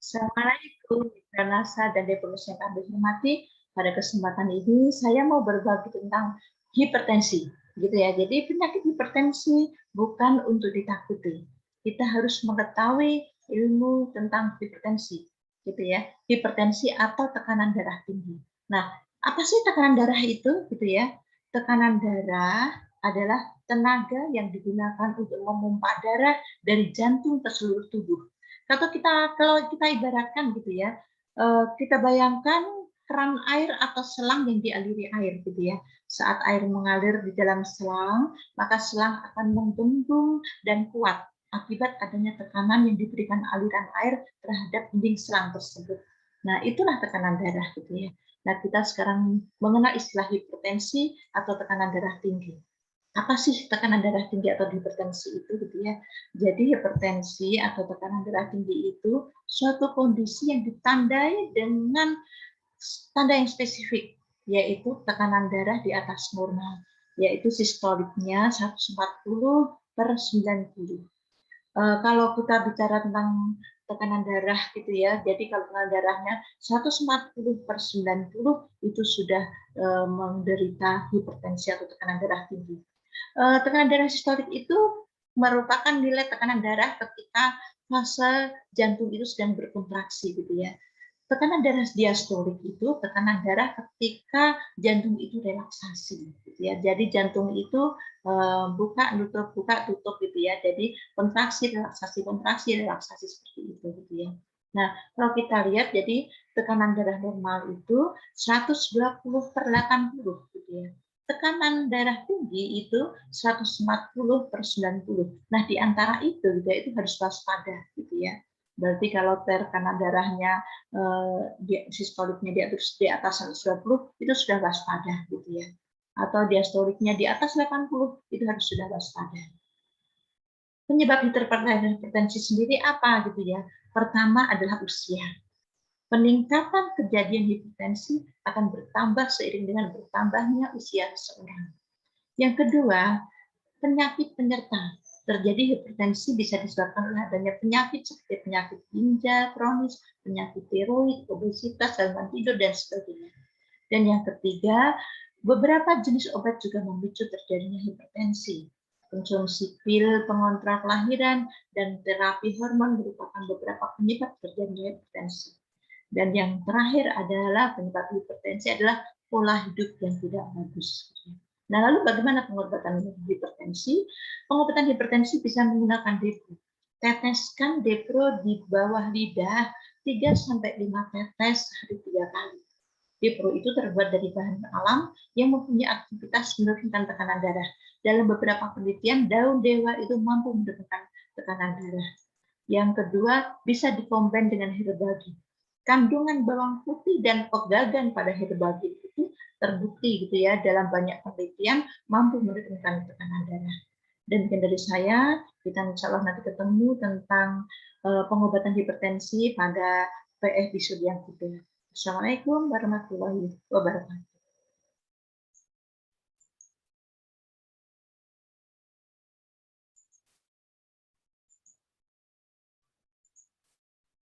Assalamualaikum, Mitra Nasa dan Deputus yang kami hormati. Pada kesempatan ini saya mau berbagi tentang hipertensi, gitu ya. Jadi penyakit hipertensi bukan untuk ditakuti. Kita harus mengetahui ilmu tentang hipertensi, gitu ya. Hipertensi atau tekanan darah tinggi. Nah, apa sih tekanan darah itu, gitu ya? Tekanan darah adalah tenaga yang digunakan untuk memompa darah dari jantung ke seluruh tubuh. Kalau kita ibaratkan gitu ya, kita bayangkan keran air atau selang yang dialiri air gitu ya. Saat air mengalir di dalam selang, maka selang akan membendung dan kuat akibat adanya tekanan yang diberikan aliran air terhadap dinding selang tersebut. Nah, itulah tekanan darah gitu ya. Nah, kita sekarang mengenal istilah hipertensi atau tekanan darah tinggi. Apa sih tekanan darah tinggi atau hipertensi itu gitu ya. Jadi hipertensi atau tekanan darah tinggi itu suatu kondisi yang ditandai dengan tanda yang spesifik, yaitu tekanan darah di atas normal, yaitu sistoliknya 140/90. Kalau kita bicara tentang tekanan darah gitu ya, jadi kalau tekanan darahnya 140/90 itu sudah menderita hipertensi atau tekanan darah tinggi. Tekanan darah sistolik itu merupakan nilai tekanan darah ketika fase jantung itu sedang berkontraksi gitu ya. Tekanan darah diastolik itu tekanan darah ketika jantung itu relaksasi gitu ya. Jadi jantung itu buka tutup gitu ya. Jadi kontraksi relaksasi seperti itu gitu ya. Nah, kalau kita lihat jadi tekanan darah normal itu 120/80 gitu ya. Tekanan darah tinggi itu 140/90. Nah, di antara itu juga itu harus waspada gitu ya. Berarti kalau tekanan darahnya sistoliknya di atas 120 itu sudah waspada gitu ya. Atau diastoliknya di atas 80 itu harus sudah waspada. Penyebab hipertensi sendiri apa gitu ya? Pertama adalah usia. Peningkatan kejadian hipertensi akan bertambah seiring dengan bertambahnya usia seseorang. Yang kedua, penyakit penyerta. Terjadi hipertensi bisa disebabkan oleh adanya penyakit seperti penyakit ginjal kronis, penyakit tiroid, obesitas, gangguan tidur, dan sebagainya. Dan yang ketiga, beberapa jenis obat juga memicu terjadinya hipertensi. Konsumsi pil pengontrol kelahiran dan terapi hormon merupakan beberapa penyebab terjadinya hipertensi. Dan yang terakhir adalah penyebab hipertensi adalah pola hidup yang tidak bagus. Nah, lalu bagaimana pengobatan hipertensi? Pengobatan hipertensi bisa menggunakan Depro. Teteskan Depro di bawah lidah 3-5 tetes sehari 3 kali. Depro itu terbuat dari bahan alam yang mempunyai aktivitas menurunkan tekanan darah. Dalam beberapa penelitian, daun dewa itu mampu menurunkan tekanan darah. Yang kedua, bisa dikombin dengan herbagi. Kandungan bawang putih dan pegagan pada herbagi itu terbukti gitu ya dalam banyak penelitian mampu menurunkan tekanan darah. Dan dari saya, kita insya Allah nanti ketemu tentang pengobatan hipertensi pada episode yang kedua. Assalamualaikum warahmatullahi wabarakatuh.